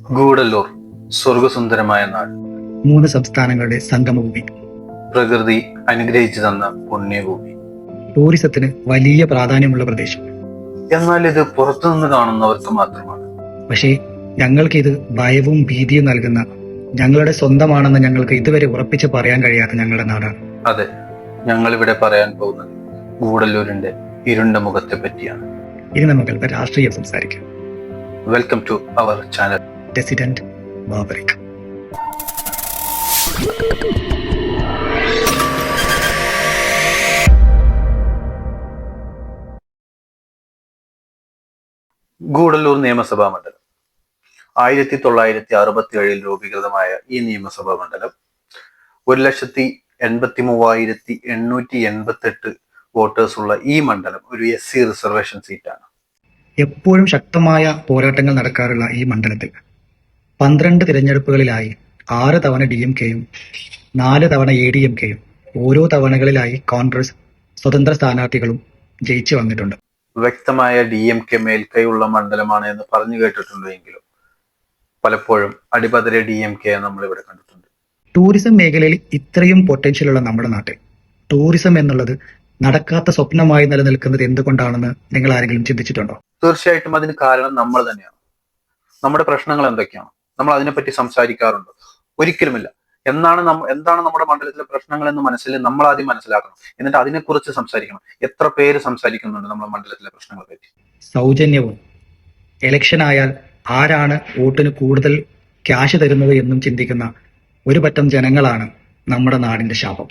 ഗൂഡല്ലൂർ സ്വർഗസുന്ദരമായ നാട്, മൂന്ന് സംസ്ഥാനങ്ങളുടെ സംഗമഭൂമി, പ്രകൃതി അനുഗ്രഹിച്ചു തന്ന പുണ്യഭൂമി. ടൂറിസത്തിന് വലിയ പ്രാധാന്യമുള്ള പ്രദേശം. എന്നാൽ ഇത് പുറത്തുനിന്ന് കാണുന്നവർക്ക് മാത്രമാണ്. പക്ഷേ ഞങ്ങൾക്ക് ഇത് ഭയവും ഭീതിയും നൽകുന്ന, ഞങ്ങളുടെ സ്വന്തമാണെന്ന് ഞങ്ങൾക്ക് ഇതുവരെ ഉറപ്പിച്ച് പറയാൻ കഴിയാത്ത ഞങ്ങളുടെ നാടാണ്. അതെ, ഞങ്ങൾ ഇവിടെ പറയാൻ പോകുന്നത് ഗൂഡല്ലൂരിന്റെ ഇരുണ്ട മുഖത്തെ പറ്റിയാണ്. ഇനി നമുക്ക് അല്പം രാഷ്ട്രീയം സംസാരിക്കാം. Welcome to our channel. Resident ബാബറിക്. ഗൂഡല്ലൂർ നിയമസഭാ മണ്ഡലം 1967 രൂപീകൃതമായ ഈ നിയമസഭാ മണ്ഡലം 1,83,888 വോട്ടേഴ്സ് ഉള്ള ഈ മണ്ഡലം ഒരു SC റിസർവേഷൻ സീറ്റാണ്. എപ്പോഴും ശക്തമായ പോരാട്ടങ്ങൾ നടക്കാറുള്ള ഈ മണ്ഡലത്തിൽ 12 തിരഞ്ഞെടുപ്പുകളിലായി 6 തവണ DMKയും 4 തവണ ADMKയും ഓരോ തവണകളിലായി കോൺഗ്രസ് സ്വതന്ത്ര സ്ഥാനാർത്ഥികളും ജയിച്ചു വന്നിട്ടുണ്ട്. വ്യക്തമായ DMK മേൽക്കൈയുള്ള മണ്ഡലമാണ് എന്ന് പറഞ്ഞു കേട്ടിട്ടുണ്ടെങ്കിലും പലപ്പോഴും അടിപതരെ DMK നമ്മൾ ഇവിടെ കണ്ടിട്ടുണ്ട്. ടൂറിസം മേഖലയിൽ ഇത്രയും പൊട്ടൻഷ്യലുള്ള നമ്മുടെ നാട്ടിൽ ടൂറിസം എന്നുള്ളത് നടക്കാത്ത സ്വപ്നമായി നിലനിൽക്കുന്നത് എന്തുകൊണ്ടാണെന്ന് നിങ്ങൾ ആരെങ്കിലും ചിന്തിച്ചിട്ടുണ്ടോ? തീർച്ചയായിട്ടും അതിന് കാരണം നമ്മൾ തന്നെയാണ്. നമ്മുടെ പ്രശ്നങ്ങൾ എന്തൊക്കെയാണ്, നമ്മൾ അതിനെപ്പറ്റി സംസാരിക്കാറുണ്ടോ? ഒരിക്കലുമില്ല. എന്താണ് നമ്മുടെ മണ്ഡലത്തിലെ പ്രശ്നങ്ങൾ എന്ന് നമ്മൾ ആദ്യം മനസ്സിലാക്കണം. എന്നിട്ട് അതിനെക്കുറിച്ച് സംസാരിക്കണം. എത്ര പേര് സംസാരിക്കുന്നുണ്ട് നമ്മുടെ മണ്ഡലത്തിലെ പ്രശ്നങ്ങളെ പറ്റി? സൗജന്യവും ഇലക്ഷൻ ആയാൽ ആരാണ് വോട്ടിന് കൂടുതൽ ക്യാഷ് തരുന്നത് എന്നും ചിന്തിക്കുന്ന ഒരു പറ്റം ജനങ്ങളാണ് നമ്മുടെ നാടിന്റെ ശാപം.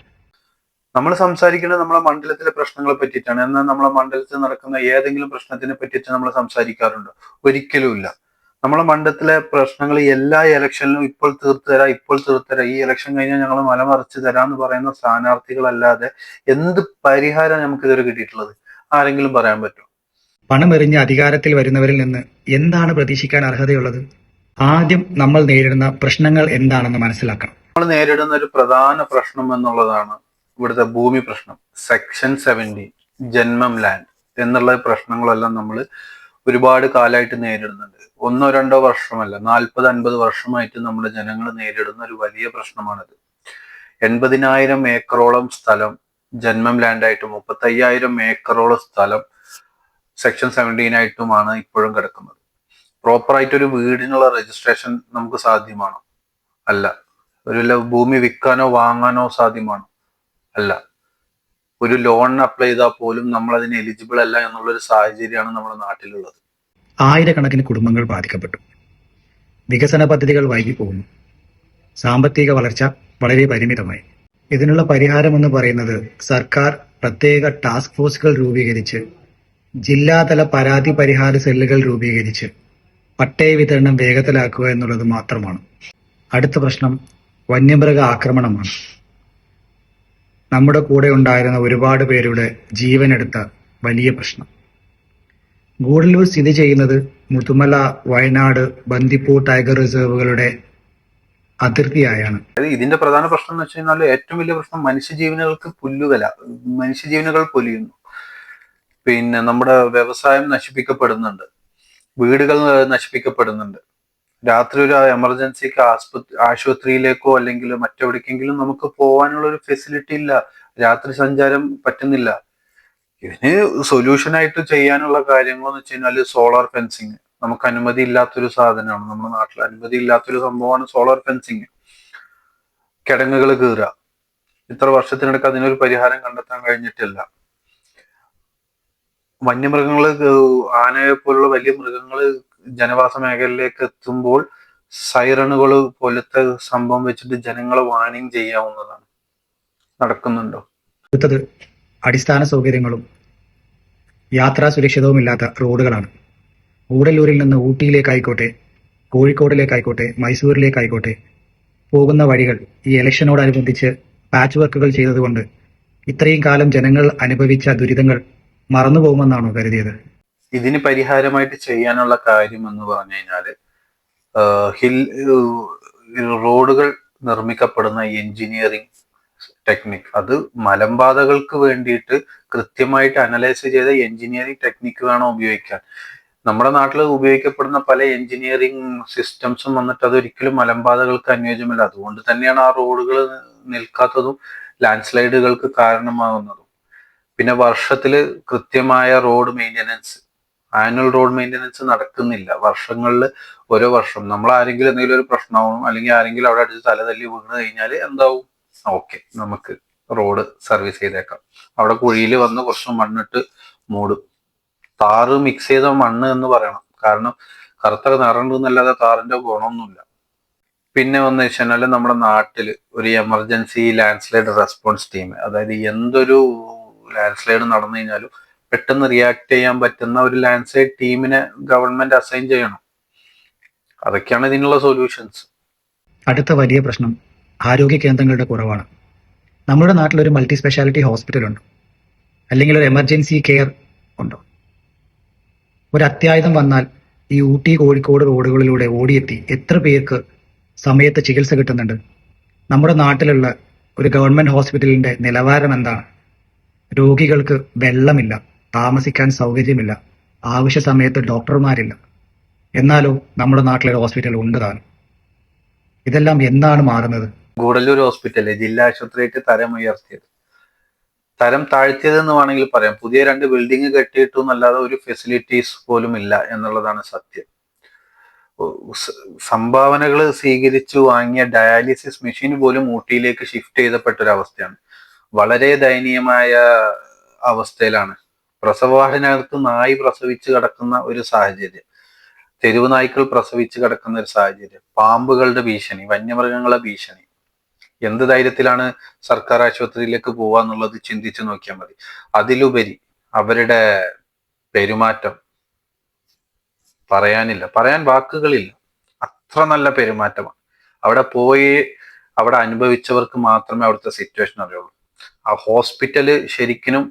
നമ്മൾ സംസാരിക്കുന്നത് നമ്മളെ മണ്ഡലത്തിലെ പ്രശ്നങ്ങളെ പറ്റിയിട്ടാണ്. എന്നാൽ നമ്മളെ മണ്ഡലത്തിൽ നടക്കുന്ന ഏതെങ്കിലും പ്രശ്നത്തിനെ പറ്റിയിട്ട് നമ്മൾ സംസാരിക്കാറുണ്ടോ? ഒരിക്കലുമില്ല. നമ്മളെ മണ്ഡലത്തിലെ പ്രശ്നങ്ങൾ എല്ലാ ഇലക്ഷനിലും ഇപ്പോൾ തീർത്തുതരാം, ഈ ഇലക്ഷൻ കഴിഞ്ഞാൽ ഞങ്ങൾ മലമറിച്ച് തരാന്ന് പറയുന്ന സ്ഥാനാർത്ഥികളല്ലാതെ എന്ത് പരിഹാരം നമുക്ക് ഇതുവരെ കിട്ടിയിട്ടുള്ളത്? ആരെങ്കിലും പറയാൻ പറ്റുമോ? പണമെറിഞ്ഞ് അധികാരത്തിൽ വരുന്നവരിൽ നിന്ന് എന്താണ് പ്രതീക്ഷിക്കാൻ അർഹതയുള്ളത്? ആദ്യം നമ്മൾ നേരിടുന്ന പ്രശ്നങ്ങൾ എന്താണെന്ന് മനസ്സിലാക്കണം. നമ്മൾ നേരിടുന്ന ഒരു പ്രധാന പ്രശ്നം എന്നുള്ളതാണ് ഇവിടുത്തെ ഭൂമി പ്രശ്നം. സെക്ഷൻ 17 ജന്മം ലാൻഡ് എന്നുള്ള പ്രശ്നങ്ങളെല്ലാം നമ്മൾ ഒരുപാട് കാലമായിട്ട് നേരിടുന്നുണ്ട്. 1-2 വർഷമല്ല, 40-50 വർഷമായിട്ട് നമ്മുടെ ജനങ്ങൾ നേരിടുന്ന ഒരു വലിയ പ്രശ്നമാണിത്. 80,000 ഏക്കറോളം സ്ഥലം ജന്മം ലാൻഡായിട്ടും 35,000 ഏക്കറോളം സ്ഥലം സെക്ഷൻ 17 ആയിട്ടുമാണ് ഇപ്പോഴും കിടക്കുന്നത്. പ്രോപ്പറായിട്ട് ഒരു വീടിനുള്ള രജിസ്ട്രേഷൻ നമുക്ക് സാധ്യമാണോ? അല്ല. ഒരു ഭൂമി വിൽക്കാനോ വാങ്ങാനോ സാധ്യമാണോ? അല്ല. ഒരു ലോണിന് അപ്ലൈ ചെയ്താൽ പോലും നമ്മൾ അതിന് എലിജിബിൾ അല്ല എന്നുള്ളൊരു സാഹചര്യമാണ് നമ്മുടെ നാട്ടിലുള്ളത്. ആയിരക്കണക്കിന് കുടുംബങ്ങൾ ബാധിക്കപ്പെട്ടു. വികസന പദ്ധതികൾ വൈകി പോകുന്നു. സാമ്പത്തിക വളർച്ച വളരെ പരിമിതമായി. ഇതിനുള്ള പരിഹാരം എന്ന് പറയുന്നത് സർക്കാർ പ്രത്യേക ടാസ്ക് ഫോഴ്സുകൾ രൂപീകരിച്ച്, ജില്ലാതല പരാതി പരിഹാര സെല്ലുകൾ രൂപീകരിച്ച് പട്ടയ വിതരണം വേഗത്തിലാക്കുക എന്നുള്ളത് മാത്രമാണ്. അടുത്ത പ്രശ്നം വന്യമൃഗ ആക്രമണമാണ്. നമ്മുടെ കൂടെ ഉണ്ടായിരുന്ന ഒരുപാട് പേരുടെ ജീവനെടുത്ത വലിയ പ്രശ്നം. ഗൂഡല്ലൂർ സ്ഥിതി ചെയ്യുന്നത് മുതുമല, വയനാട്, ബന്ദിപ്പൂർ ടൈഗർ റിസർവുകളുടെ അതിർത്തിയായാണ്. ഇതിന്റെ പ്രധാന പ്രശ്നം എന്ന് വെച്ച് കഴിഞ്ഞാൽ ഏറ്റവും വലിയ പ്രശ്നം മനുഷ്യജീവനുകൾക്ക് മനുഷ്യജീവനുകൾ പൊലിയുന്നു. പിന്നെ നമ്മുടെ വ്യവസായം നശിപ്പിക്കപ്പെടുന്നുണ്ട്, വീടുകൾ നശിപ്പിക്കപ്പെടുന്നുണ്ട്. രാത്രി ഒരു എമർജൻസിക്ക് ആശുപത്രിയിലേക്കോ അല്ലെങ്കിൽ മറ്റെവിടേക്കെങ്കിലും നമുക്ക് പോകാനുള്ള ഒരു ഫെസിലിറ്റി ഇല്ല. രാത്രി സഞ്ചാരം പറ്റുന്നില്ല. ഇതിന് സൊല്യൂഷനായിട്ട് ചെയ്യാനുള്ള കാര്യങ്ങൾ എന്ന് വെച്ച് കഴിഞ്ഞാൽ സോളാർ ഫെൻസിങ്. നമുക്ക് അനുമതി ഇല്ലാത്തൊരു സാധനമാണ്, നമ്മുടെ നാട്ടിൽ അനുമതി ഇല്ലാത്തൊരു സംഭവമാണ് സോളാർ ഫെൻസിങ്. കിടങ്ങുകൾ കീറുക. ഇത്ര വർഷത്തിനിടയ്ക്ക് അതിനൊരു പരിഹാരം കണ്ടെത്താൻ കഴിഞ്ഞിട്ടില്ല. വന്യമൃഗങ്ങള്, ആനയെ പോലുള്ള വലിയ മൃഗങ്ങള് ജനവാസ മേഖലയിലേക്ക് എത്തുമ്പോൾ സൈറണുകൾ പോലത്തെ സംഭവം വെച്ചിട്ട് ജനങ്ങളെ വാണിംഗ് ചെയ്യാവുന്നതാണ്. നടക്കുന്നുണ്ടോ? അടുത്തത് അടിസ്ഥാന സൗകര്യങ്ങളും യാത്രാ സുരക്ഷിതവുമില്ലാത്ത റോഡുകളാണ്. ഗൂഡല്ലൂരിൽ നിന്ന് ഊട്ടിയിലേക്കായിക്കോട്ടെ, കോഴിക്കോടിലേക്കായിക്കോട്ടെ, മൈസൂരിലേക്കായിക്കോട്ടെ പോകുന്ന വഴികൾ ഈ ഇലക്ഷനോടനുബന്ധിച്ച് പാച്ച് വർക്കുകൾ ചെയ്തതുകൊണ്ട് ഇത്രയും കാലം ജനങ്ങൾ അനുഭവിച്ച ദുരിതങ്ങൾ മറന്നുപോകുമെന്നാണോ കരുതിയത്? ഇതിന് പരിഹാരമായിട്ട് ചെയ്യാനുള്ള കാര്യം എന്ന് പറഞ്ഞു കഴിഞ്ഞാല് റോഡുകൾ നിർമ്മിക്കപ്പെടുന്ന എഞ്ചിനീയറിംഗ് ടെക്നിക്, അത് മലമ്പാതകൾക്ക് വേണ്ടിയിട്ട് കൃത്യമായിട്ട് അനലൈസ് ചെയ്ത എഞ്ചിനീയറിംഗ് ടെക്നിക്ക് വേണം ഉപയോഗിക്കാൻ. നമ്മുടെ നാട്ടിൽ ഉപയോഗിക്കപ്പെടുന്ന പല എഞ്ചിനീയറിംഗ് സിസ്റ്റംസും വന്നിട്ട് അതൊരിക്കലും മലമ്പാതകൾക്ക് അനുയോജ്യമല്ല. അതുകൊണ്ട് തന്നെയാണ് ആ റോഡുകൾ നിൽക്കാത്തതും ലാൻഡ് സ്ലൈഡുകൾക്ക് കാരണമാകുന്നതും. പിന്നെ വർഷത്തില് കൃത്യമായ road maintenance, annual road maintenance നടക്കുന്നില്ല. വർഷങ്ങളിൽ ഓരോ വർഷം നമ്മൾ ആരെങ്കിലും എന്തെങ്കിലും ഒരു പ്രശ്നമാവും, അല്ലെങ്കിൽ ആരെങ്കിലും അവിടെ അടിച്ച് തല തല്ലി വീണ് കഴിഞ്ഞാൽ എന്താവും, ഓക്കെ നമുക്ക് റോഡ് സർവീസ് ചെയ്തേക്കാം. അവിടെ കുഴിയിൽ വന്ന് കുറച്ച് മണ്ണിട്ട് മൂടും. താറ് മിക്സ് ചെയ്ത മണ്ണ് എന്ന് പറയണം, കാരണം കറുത്ത നിറണ്ടെന്നല്ലാതെ താറിന്റെ ഗുണമൊന്നുമില്ല. പിന്നെ വന്നു വെച്ചാൽ നമ്മുടെ നാട്ടിൽ ഒരു emergency land slide response team, അതായത് എന്തൊരു ലാൻഡ് സ്ലൈഡ് നടന്നു കഴിഞ്ഞാലും പെട്ടെന്ന് റിയാക്ട് ചെയ്യാൻ പറ്റുന്ന ഒരു ലാൻഡ് സ്ലൈഡ് ടീമിനെ ഗവൺമെന്റ് അസൈൻ ചെയ്യണം. അതൊക്കെയാണ് ഇതിനുള്ള സൊല്യൂഷൻസ്. അടുത്ത വലിയ പ്രശ്നം ആരോഗ്യ കേന്ദ്രങ്ങളുടെ കുറവാണ്. നമ്മുടെ നാട്ടിലൊരു മൾട്ടി സ്പെഷ്യാലിറ്റി ഹോസ്പിറ്റൽ ഉണ്ടോ, അല്ലെങ്കിൽ ഒരു എമർജൻസി കെയർ ഉണ്ടോ? ഒരു അത്യാഹിതം വന്നാൽ ഈ ഊട്ടി കോഴിക്കോട് റോഡുകളിലൂടെ ഓടിയെത്തി എത്ര പേർക്ക് സമയത്ത് ചികിത്സ കിട്ടുന്നുണ്ട്? നമ്മുടെ നാട്ടിലുള്ള ഒരു ഗവൺമെന്റ് ഹോസ്പിറ്റലിന്റെ നിലവാരം എന്താണ്? രോഗികൾക്ക് വെള്ളമില്ല, താമസിക്കാൻ സൗകര്യമില്ല, ആവശ്യ സമയത്ത് ഡോക്ടർമാരില്ല. എന്നാലോ നമ്മുടെ നാട്ടിലൊരു ഹോസ്പിറ്റൽ ഉണ്ട് താനും. ഇതെല്ലാം എന്നാണ് മാറുന്നത്? ഗൂഡല്ലൂർ ഹോസ്പിറ്റല് ജില്ലാ ആശുപത്രിയായിട്ട് തരം ഉയർത്തിയത്, തരം താഴ്ത്തിയതെന്ന് വേണമെങ്കിൽ പറയാം. പുതിയ 2 ബിൽഡിംഗ് കെട്ടിയിട്ടു എന്നല്ലാതെ ഒരു ഫെസിലിറ്റീസ് പോലും ഇല്ല എന്നുള്ളതാണ് സത്യം. സംഭാവനകൾ സ്വീകരിച്ചു വാങ്ങിയ ഡയാലിസിസ് മെഷീൻ പോലും ഊട്ടിയിലേക്ക് ഷിഫ്റ്റ് ചെയ്തപ്പെട്ട ഒരു അവസ്ഥയാണ്. വളരെ ദയനീയമായ അവസ്ഥയിലാണ്. പ്രസവവാഹനകത്ത് നായി പ്രസവിച്ച് കിടക്കുന്ന ഒരു സാഹചര്യം, തെരുവ് നായ്ക്കൾ പ്രസവിച്ച് കിടക്കുന്ന ഒരു സാഹചര്യം, പാമ്പുകളുടെ ഭീഷണി, വന്യമൃഗങ്ങളുടെ ഭീഷണി. എന്ത് ധൈര്യത്തിലാണ് സർക്കാർ ആശുപത്രിയിലേക്ക് പോവാന്നുള്ളത് ചിന്തിച്ചു നോക്കിയാൽ മതി. അതിലുപരി അവരുടെ പെരുമാറ്റം പറയാനില്ല, പറയാൻ വാക്കുകളില്ല. അത്ര നല്ല പെരുമാറ്റമാണ്. അവിടെ പോയി അവിടെ അനുഭവിച്ചവർക്ക് മാത്രമേ അവിടുത്തെ സിറ്റുവേഷൻ അറിയുള്ളൂ. ആ ഹോസ്പിറ്റല് ശരിക്കും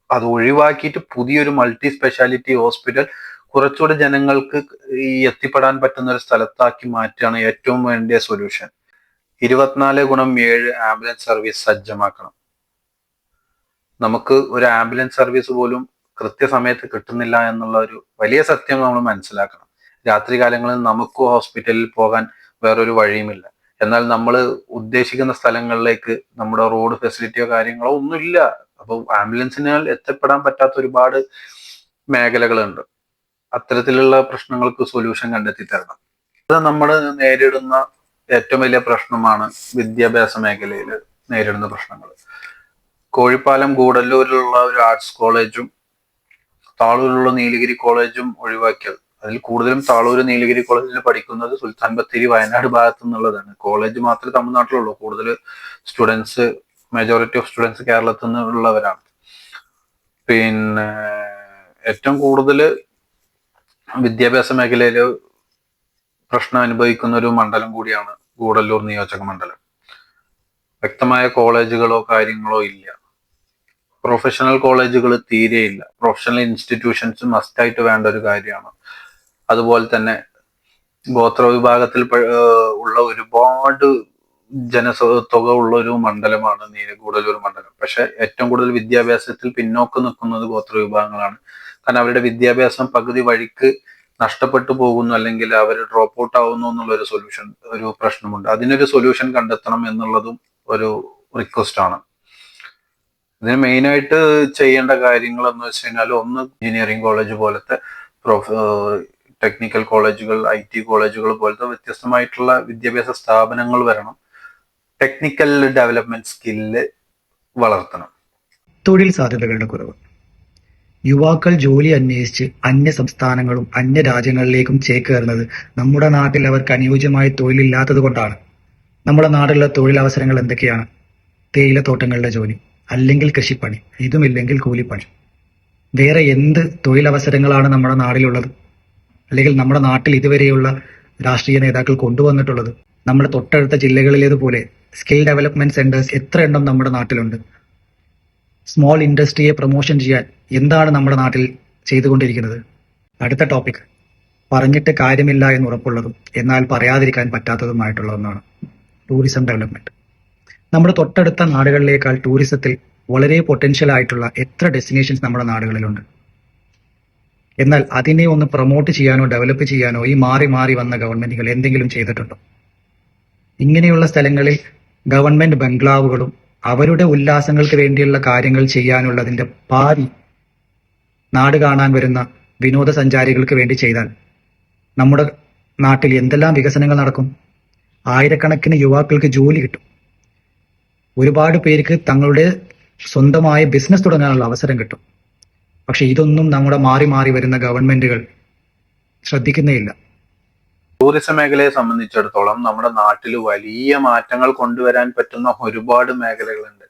അത് ഒഴിവാക്കിയിട്ട് പുതിയൊരു മൾട്ടി സ്പെഷ്യാലിറ്റി ഹോസ്പിറ്റൽ കുറച്ചുകൂടി ജനങ്ങൾക്ക് ഈ എത്തിപ്പെടാൻ പറ്റുന്ന ഒരു സ്ഥലത്താക്കി മാറ്റുകയാണ് ഏറ്റവും വേണ്ടിയ സൊല്യൂഷൻ. 24/7 ambulance service സജ്ജമാക്കണം. നമുക്ക് ഒരു ആംബുലൻസ് സർവീസ് പോലും കൃത്യസമയത്ത് കിട്ടുന്നില്ല എന്നുള്ള ഒരു വലിയ സത്യം നമ്മൾ മനസ്സിലാക്കണം. രാത്രി കാലങ്ങളിൽ നമുക്ക് ഹോസ്പിറ്റലിൽ പോകാൻ വേറൊരു വഴിയുമില്ല. എന്നാൽ നമ്മൾ ഉദ്ദേശിക്കുന്ന സ്ഥലങ്ങളിലേക്ക് നമ്മുടെ റോഡ് ഫെസിലിറ്റിയോ കാര്യങ്ങളോ ഒന്നുമില്ല. അപ്പോൾ ആംബുലൻസിനാൽ എത്തിപ്പെടാൻ പറ്റാത്ത ഒരുപാട് മേഖലകളുണ്ട്. അത്തരത്തിലുള്ള പ്രശ്നങ്ങൾക്ക് സൊല്യൂഷൻ കണ്ടെത്തി തരണം. ഇത് നമ്മൾ നേരിടുന്ന ഏറ്റവും വലിയ പ്രശ്നമാണ് വിദ്യാഭ്യാസ മേഖലയിൽ നേരിടുന്ന പ്രശ്നങ്ങൾ. കോഴിപ്പാലം ഗൂഡല്ലൂരിലുള്ള ഒരു ആർട്സ് കോളേജും താളൂരിലുള്ള നീലഗിരി കോളേജും ഒഴിവാക്കിയത്, അതിൽ കൂടുതലും താളൂർ നീലഗിരി കോളേജിൽ പഠിക്കുന്നത് സുൽത്താൻ ബത്തേരി വയനാട് ഭാഗത്തു നിന്നുള്ളതാണ്. കോളേജ് മാത്രമേ തമിഴ്നാട്ടിലുള്ളൂ. കൂടുതൽ സ്റ്റുഡൻസ്, മെജോറിറ്റി ഓഫ് സ്റ്റുഡൻസ് കേരളത്തിൽ നിന്നുള്ളവരാണ്. പിന്നെ ഏറ്റവും കൂടുതൽ വിദ്യാഭ്യാസ മേഖലയിൽ പ്രശ്നം അനുഭവിക്കുന്ന ഒരു മണ്ഡലം കൂടിയാണ് ഗൂഡല്ലൂർ നിയോജക മണ്ഡലം. വ്യക്തമായ കോളേജുകളോ കാര്യങ്ങളോ ഇല്ല. പ്രൊഫഷണൽ കോളേജുകൾ തീരെയില്ല. പ്രൊഫഷണൽ ഇൻസ്റ്റിറ്റ്യൂഷൻസ് മസ്റ്റായിട്ട് വേണ്ട ഒരു കാര്യമാണ്. അതുപോലെ തന്നെ ഗോത്ര വിഭാഗത്തിൽ ഉള്ള ഒരുപാട് ജനതുക ഉള്ള ഒരു മണ്ഡലമാണ് ഗൂഡല്ലൂർ മണ്ഡലം. പക്ഷെ ഏറ്റവും കൂടുതൽ വിദ്യാഭ്യാസത്തിൽ പിന്നോക്കം നിൽക്കുന്നത് ഗോത്ര വിഭാഗങ്ങളാണ്. കാരണം അവരുടെ വിദ്യാഭ്യാസം പകുതി വഴിക്ക് നഷ്ടപ്പെട്ടു പോകുന്നു, അല്ലെങ്കിൽ അവർ ഡ്രോപ്പ് ഔട്ട് ആവുന്നു എന്നുള്ള ഒരു പ്രശ്നമുണ്ട്. അതിനൊരു സൊല്യൂഷൻ കണ്ടെത്തണം എന്നുള്ളതും ഒരു റിക്വസ്റ്റ് ആണ്. ഇതിന് മെയിനായിട്ട് ചെയ്യേണ്ട കാര്യങ്ങൾ എന്ന് വെച്ച് കഴിഞ്ഞാൽ, ഒന്ന് എഞ്ചിനീയറിംഗ് കോളേജ് പോലത്തെ ടെക്നിക്കൽ കോളേജുകൾ, IT കോളേജുകൾ പോലത്തെ വ്യത്യസ്തമായിട്ടുള്ള വിദ്യാഭ്യാസ സ്ഥാപനങ്ങൾ വരണം. ടെക്നിക്കൽ ഡെവലപ്മെന്റ് സ്കില്ല് വളർത്തണം. തൊഴിൽ സാധ്യതകളുടെ കുറവ്. യുവാക്കൾ ജോലി അന്വേഷിച്ച് അന്യ സംസ്ഥാനങ്ങളും അന്യ രാജ്യങ്ങളിലേക്കും ചേക്കേറുന്നത് നമ്മുടെ നാട്ടിൽ അവർക്ക് അനുയോജ്യമായ തൊഴിലില്ലാത്തത് കൊണ്ടാണ്. നമ്മുടെ നാട്ടിലുള്ള തൊഴിലവസരങ്ങൾ എന്തൊക്കെയാണ്? തേയിലത്തോട്ടങ്ങളുടെ ജോലി, അല്ലെങ്കിൽ കൃഷിപ്പണി, ഇതുമില്ലെങ്കിൽ കൂലിപ്പണി. വേറെ എന്ത് തൊഴിലവസരങ്ങളാണ് നമ്മുടെ നാട്ടിലുള്ളത്? അല്ലെങ്കിൽ നമ്മുടെ നാട്ടിൽ ഇതുവരെയുള്ള രാഷ്ട്രീയ നേതാക്കൾ കൊണ്ടുവന്നിട്ടുള്ളത്? നമ്മുടെ തൊട്ടടുത്ത ജില്ലകളിലേതുപോലെ സ്കിൽ ഡെവലപ്മെന്റ് സെന്റേഴ്സ് എത്ര എണ്ണം നമ്മുടെ നാട്ടിലുണ്ട്? സ്മോൾ ഇൻഡസ്ട്രിയെ പ്രൊമോഷൻ ചെയ്യാൻ എന്താണ് നമ്മുടെ നാട്ടിൽ ചെയ്തുകൊണ്ടിരിക്കുന്നത്? അടുത്ത ടോപ്പിക് പറഞ്ഞിട്ട് കാര്യമില്ല എന്ന് ഉറപ്പുള്ളതും എന്നാൽ പറയാതിരിക്കാൻ പറ്റാത്തതുമായിട്ടുള്ള ഒന്നാണ് ടൂറിസം ഡെവലപ്മെന്റ്. നമ്മുടെ തൊട്ടടുത്ത നാടുകളിലേക്കാൾ ടൂറിസത്തിൽ വളരെ പൊട്ടൻഷ്യൽ ആയിട്ടുള്ള എത്ര ഡെസ്റ്റിനേഷൻസ് നമ്മുടെ നാടുകളിലുണ്ട്? എന്നാൽ അതിനെ ഒന്ന് പ്രൊമോട്ട് ചെയ്യാനോ ഡെവലപ്പ് ചെയ്യാനോ ഈ മാറി മാറി വന്ന ഗവൺമെന്റുകൾ എന്തെങ്കിലും ചെയ്തിട്ടുണ്ടോ? ഇങ്ങനെയുള്ള സ്ഥലങ്ങളിൽ ഗവൺമെന്റ് ബംഗ്ലാവുകളും അവരുടെ ഉല്ലാസങ്ങൾക്ക് വേണ്ടിയുള്ള കാര്യങ്ങൾ ചെയ്യാനുള്ളതിന്റെ പാതി നാട് കാണാൻ വരുന്ന വിനോദസഞ്ചാരികൾക്ക് വേണ്ടി ചെയ്താൽ നമ്മുടെ നാട്ടിൽ എന്തെല്ലാം വികസനങ്ങൾ നടക്കും? ആയിരക്കണക്കിന് യുവാക്കൾക്ക് ജോലി കിട്ടും. ഒരുപാട് പേർക്ക് തങ്ങളുടെ സ്വന്തമായ ബിസിനസ് തുടങ്ങാനുള്ള അവസരം കിട്ടും. പക്ഷെ ഇതൊന്നും നമ്മുടെ മാറി മാറി വരുന്ന ഗവൺമെന്റുകൾ ശ്രദ്ധിക്കുന്നേയില്ല. ടൂറിസം മേഖലയെ സംബന്ധിച്ചിടത്തോളം നമ്മുടെ നാട്ടിൽ വലിയ മാറ്റങ്ങൾ കൊണ്ടുവരാൻ പറ്റുന്ന ഒരുപാട് മേഖലകളുണ്ട്.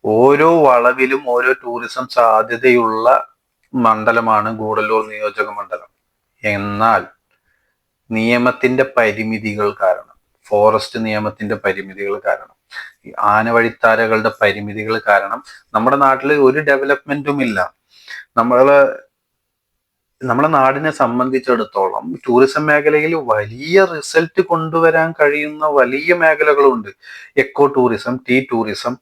ഓരോ വളവിലും ഓരോ ടൂറിസം സാധ്യതയുള്ള മണ്ഡലമാണ് ഗൂഡല്ലൂർ നിയോജക മണ്ഡലം. എന്നാൽ നിയമത്തിന്റെ പരിമിതികൾ കാരണം, ഫോറസ്റ്റ് നിയമത്തിന്റെ പരിമിതികൾ കാരണം, ഈ ആനവഴിത്താരകളുടെ പരിമിതികൾ കാരണം നമ്മുടെ നാട്ടിൽ ഒരു ഡെവലപ്മെന്റും ഇല്ല. നമ്മളെ നാടിനെ സംബന്ധിച്ചിടത്തോളം ടൂറിസം മേഖലയിൽ വലിയ റിസൾട്ട് കൊണ്ടുവരാൻ കഴിയുന്ന വലിയ മേഖലകളുണ്ട്. Eco tourism, tea tourism,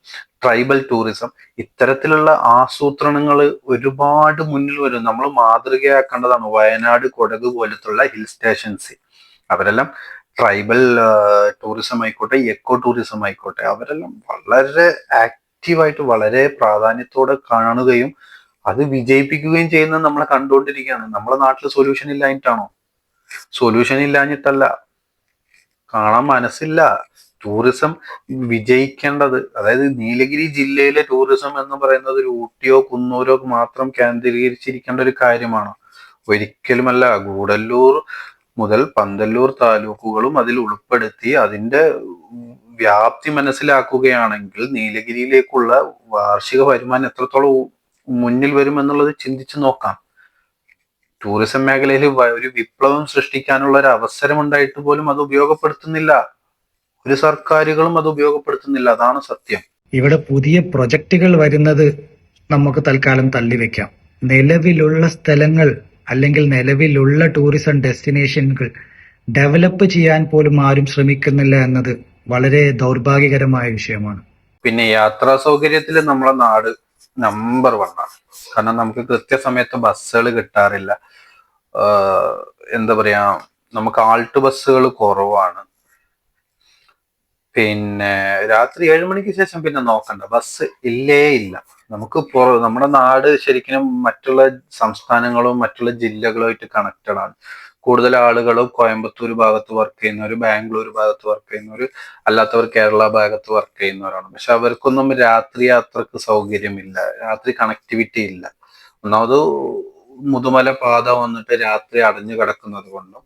tribal tourism, ഇത്തരത്തിലുള്ള ആസൂത്രണങ്ങൾ ഒരുപാട് മുന്നിൽ വരും. നമ്മൾ മാതൃകയാക്കേണ്ടതാണ്. വയനാട്, കൊടക് പോലത്തുള്ള ഹിൽ സ്റ്റേഷൻസ്, അവരെല്ലാം ട്രൈബൽ ടൂറിസം ആയിക്കോട്ടെ, എക്കോ ടൂറിസം ആയിക്കോട്ടെ, അവരെല്ലാം വളരെ ആക്റ്റീവായിട്ട് വളരെ പ്രാധാന്യത്തോടെ കാണുകയും അത് വിജയിപ്പിക്കുകയും ചെയ്യുന്നത് നമ്മളെ കണ്ടുകൊണ്ടിരിക്കുകയാണ്. നമ്മളെ നാട്ടിൽ സൊല്യൂഷൻ ഇല്ലാഞ്ഞിട്ടാണോ? സൊല്യൂഷൻ ഇല്ലാഞ്ഞിട്ടല്ല, കാണാൻ മനസ്സില്ല. ടൂറിസം വിജയിക്കേണ്ടത്, അതായത് നീലഗിരി ജില്ലയിലെ ടൂറിസം എന്ന് പറയുന്നത് ഒരു ഊട്ടിയോ കുന്നൂരോ മാത്രം കേന്ദ്രീകരിച്ചിരിക്കേണ്ട ഒരു കാര്യമാണ്. ഒരിക്കലുമല്ല. ഗൂഡല്ലൂർ മുതൽ പന്തല്ലൂർ താലൂക്കുകളും അതിൽ ഉൾപ്പെടുത്തി അതിന്റെ വ്യാപ്തി മനസ്സിലാക്കുകയാണെങ്കിൽ നീലഗിരിയിലേക്കുള്ള വാർഷിക വരുമാനം എത്രത്തോളം മുന്നിൽ വരുമെന്നുള്ളത് ചിന്തിച്ചു നോക്കാം. ടൂറിസം മേഖലയിൽ ഒരു വിപ്ലവം സൃഷ്ടിക്കാനുള്ള ഒരു അവസരം ഉണ്ടായിട്ട് പോലും അത് ഉപയോഗപ്പെടുത്തുന്നില്ല. ഒരു സർക്കാരുകളും അത് ഉപയോഗപ്പെടുത്തുന്നില്ല. അതാണ് സത്യം. ഇവിടെ പുതിയ പ്രൊജക്ടുകൾ വരുന്നത് നമുക്ക് തൽക്കാലം തള്ളിവെക്കാം. നിലവിലുള്ള സ്ഥലങ്ങൾ അല്ലെങ്കിൽ നിലവിലുള്ള ടൂറിസം ഡെസ്റ്റിനേഷനുകൾ ഡെവലപ്പ് ചെയ്യാൻ പോലും ആരും ശ്രമിക്കുന്നില്ല എന്നത് വളരെ ദൗർഭാഗ്യകരമായ വിഷയമാണ്. പിന്നെ യാത്രാ സൗകര്യത്തിൽ നമ്മളെ നാട് നമ്പർ 1 ആണ്. കാരണം നമുക്ക് കൃത്യസമയത്ത് ബസ്സുകൾ കിട്ടാറില്ല. എന്താ പറയാ, നമുക്ക് ആൾട്ട് ബസ്സുകൾ കുറവാണ്. പിന്നെ രാത്രി 7 മണിക്ക് ശേഷം പിന്നെ നോക്കണ്ട, ബസ് ഇല്ലേ ഇല്ല. നമുക്ക് നമ്മുടെ നാട് ശരിക്കും മറ്റുള്ള സംസ്ഥാനങ്ങളും മറ്റുള്ള ജില്ലകളുമായിട്ട് കണക്റ്റഡ് ആണ്. കൂടുതൽ ആളുകളും കോയമ്പത്തൂർ ഭാഗത്ത് വർക്ക് ചെയ്യുന്നവർ, ബാംഗ്ലൂർ ഭാഗത്ത് വർക്ക് ചെയ്യുന്നവർ, അല്ലാത്തവർ കേരള ഭാഗത്ത് വർക്ക് ചെയ്യുന്നവരാണ്. പക്ഷെ അവർക്കൊന്നും രാത്രി യാത്രക്ക് സൗകര്യമില്ല, രാത്രി കണക്ടിവിറ്റി ഇല്ല. ഒന്നാമത് മുതുമല പാത വന്നിട്ട് രാത്രി അടഞ്ഞു കിടക്കുന്നത് കൊണ്ടും,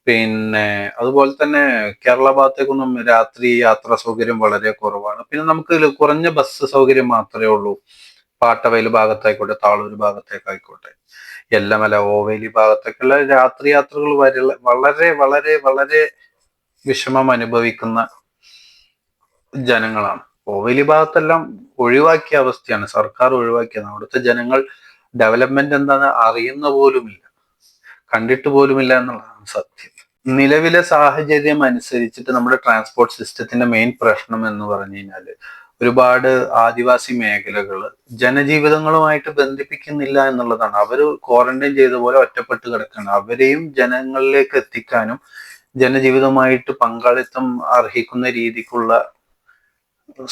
പിന്നെ അതുപോലെ തന്നെ കേരള ഭാഗത്തേക്കൊന്നും രാത്രി യാത്രാ സൗകര്യം വളരെ കുറവാണ്. പിന്നെ നമുക്ക് കുറഞ്ഞ ബസ് സൗകര്യം മാത്രമേ ഉള്ളൂ. പാട്ടവയൽ ഭാഗത്തായിക്കോട്ടെ, താളൂർ ഭാഗത്തേക്കായിക്കോട്ടെ, എല്ലമല, ഓവേലി ഭാഗത്തേക്കുള്ള രാത്രി യാത്രകൾ വളരെ വളരെ വളരെ വിഷമം അനുഭവിക്കുന്ന ജനങ്ങളാണ്. ഓവേലി ഭാഗത്തെല്ലാം ഒഴിവാക്കിയ അവസ്ഥയാണ്, സർക്കാർ ഒഴിവാക്കിയതാണ്. അവിടുത്തെ ജനങ്ങൾ ഡെവലപ്മെന്റ് എന്താണെന്ന് അറിയുന്ന പോലുമില്ല, കണ്ടിട്ട് പോലുമില്ല എന്നുള്ളതാണ് സത്യം. നിലവിലെ സാഹചര്യം അനുസരിച്ചിട്ട് നമ്മുടെ ട്രാൻസ്പോർട്ട് സിസ്റ്റത്തിന്റെ മെയിൻ പ്രശ്നം എന്ന് പറഞ്ഞു കഴിഞ്ഞാൽ ഒരുപാട് ആദിവാസി മേഖലകൾ ജനജീവിതങ്ങളുമായിട്ട് ബന്ധിപ്പിക്കുന്നില്ല എന്നുള്ളതാണ്. അവർ ക്വാറന്റൈൻ ചെയ്ത പോലെ ഒറ്റപ്പെട്ട് കിടക്കുകയാണ്. അവരെയും ജനങ്ങളിലേക്ക് എത്തിക്കാനും ജനജീവിതവുമായിട്ട് പങ്കാളിത്തം അർഹിക്കുന്ന രീതിക്കുള്ള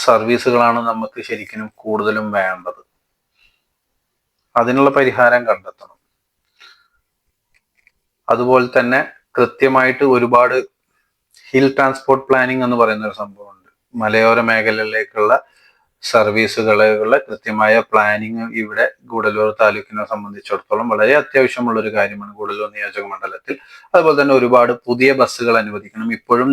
സർവീസുകളാണ് നമുക്ക് ശരിക്കും കൂടുതലും വേണ്ടത്. അതിനുള്ള പരിഹാരം കണ്ടെത്തണം. അതുപോലെ തന്നെ കൃത്യമായിട്ട് ഒരുപാട് ഹിൽ ട്രാൻസ്പോർട്ട് പ്ലാനിങ് എന്ന് പറയുന്ന ഒരു സംഭവമുണ്ട്. മലയോര മേഖലയിലേക്കുള്ള സർവീസുകളുടെ കൃത്യമായ പ്ലാനിങ് ഇവിടെ ഗൂഡല്ലൂർ താലൂക്കിനെ സംബന്ധിച്ചിടത്തോളം വളരെ അത്യാവശ്യമുള്ള ഒരു കാര്യമാണ് ഗൂഡല്ലൂർ നിയോജക മണ്ഡലത്തിൽ. അതുപോലെ തന്നെ ഒരുപാട് പുതിയ ബസ്സുകൾ അനുവദിക്കണം. ഇപ്പോഴും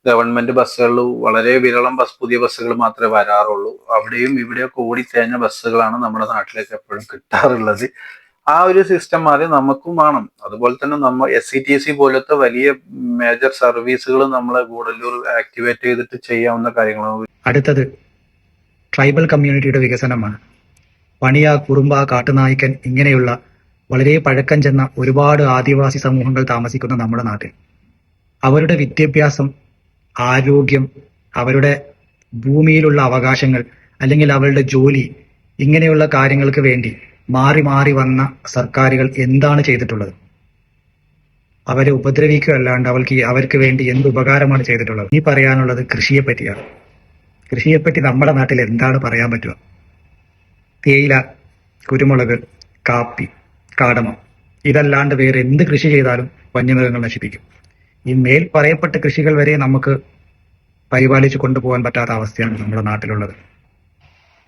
ഗവൺമെന്റ് ബസ്സുകളിൽ വളരെ വിരളം പുതിയ ബസ്സുകൾ മാത്രമേ വരാറുള്ളൂ. അവിടെയും ഇവിടെയൊക്കെ ഓടിത്തേഞ്ഞ ബസ്സുകളാണ് നമ്മുടെ നാട്ടിലേക്ക് എപ്പോഴും കിട്ടാറുള്ളത്. ആ ഒരു സിസ്റ്റം മാറി നമുക്കും വേണം. അതുപോലെ തന്നെ നമ്മൾ SETC പോലത്തെ വലിയ മേജർ സർവീസുകൾ നമ്മളെ ഗൂഡല്ലൂർ ആക്ടിവേറ്റ് ചെയ്തിട്ട് ചെയ്യാവുന്ന കാര്യങ്ങളാണ്. അടുത്തത് ട്രൈബൽ കമ്മ്യൂണിറ്റിയുടെ വികസനമാണ്. പണിയ, കുറുമ്പ, കാട്ടുനായ്ക്കൻ ഇങ്ങനെയുള്ള വളരെ പഴക്കം ചെന്ന ഒരുപാട് ആദിവാസി സമൂഹങ്ങൾ താമസിക്കുന്ന നമ്മുടെ നാട്ടിൽ അവരുടെ വിദ്യാഭ്യാസം, ആരോഗ്യം, അവരുടെ ഭൂമിയിലുള്ള അവകാശങ്ങൾ അല്ലെങ്കിൽ അവരുടെ ജോലി, ഇങ്ങനെയുള്ള കാര്യങ്ങൾക്ക് വേണ്ടി മാറി മാറി വന്ന സർക്കാരുകൾ എന്താണ് ചെയ്തിട്ടുള്ളത്? അവരെ ഉപദ്രവിക്കുകയല്ലാണ്ട് അവർക്ക് വേണ്ടി എന്ത് ഉപകാരമാണ് ചെയ്തിട്ടുള്ളത്? ഈ പറയാനുള്ളത് കൃഷിയെ പറ്റിയാണ്. കൃഷിയെപ്പറ്റി നമ്മുടെ നാട്ടിൽ എന്താണ് പറയാൻ പറ്റുക? തേയില, കുരുമുളക്, കാപ്പി, കാടമം, ഇതല്ലാണ്ട് വേറെ എന്ത് കൃഷി ചെയ്താലും വന്യമൃഗങ്ങൾ നശിപ്പിക്കും. ഈ മേൽ പറയപ്പെട്ട കൃഷികൾ വരെ നമുക്ക് പരിപാലിച്ചു കൊണ്ടുപോകാൻ പറ്റാത്ത അവസ്ഥയാണ് നമ്മുടെ നാട്ടിലുള്ളത്.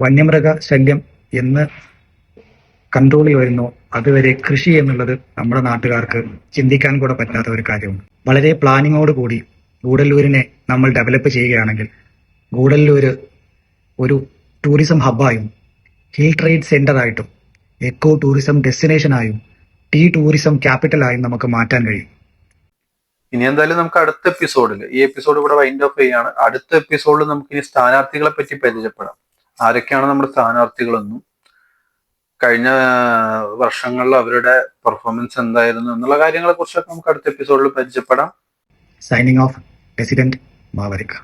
വന്യമൃഗ ശല്യം എന്ന് കൺട്രോളിൽ വരുന്നു അതുവരെ കൃഷി എന്നുള്ളത് നമ്മുടെ നാട്ടുകാർക്ക് ചിന്തിക്കാൻ കൂടെ പറ്റാത്ത ഒരു കാര്യമാണ്. വളരെ പ്ലാനിങ്ങോട് കൂടി ഗൂഡല്ലൂരിനെ നമ്മൾ ഡെവലപ്പ് ചെയ്യുകയാണെങ്കിൽ ഗൂഡല്ലൂര് ഒരു ടൂറിസം ഹബ്ബായും ഹിൽ ട്രേഡ് സെന്ററായിട്ടും എക്കോ ടൂറിസം ഡെസ്റ്റിനേഷനായും ടീ ടൂറിസം ക്യാപിറ്റലായും നമുക്ക് മാറ്റാൻ കഴിയും. ഇനി എന്തായാലും നമുക്ക് അടുത്ത എപ്പിസോഡിൽ, ഈ എപ്പിസോഡ് ഇവിടെ വൈൻഡ് ഓഫ് ചെയ്യാണ്. അടുത്ത എപ്പിസോഡിൽ നമുക്ക് ഇനി സ്ഥാനാർത്ഥികളെ പറ്റി പരിചയപ്പെടാം. ആരൊക്കെയാണ് നമ്മുടെ സ്ഥാനാർത്ഥികളെന്നും കഴിഞ്ഞ വർഷങ്ങളിൽ അവരുടെ പെർഫോമൻസ് എന്തായിരുന്നു എന്നുള്ള കാര്യങ്ങളെ കുറിച്ചൊക്കെ നമുക്ക് അടുത്ത എപ്പിസോഡിൽ പരിചയപ്പെടാം. Signing off, resident മാവരിക്ക.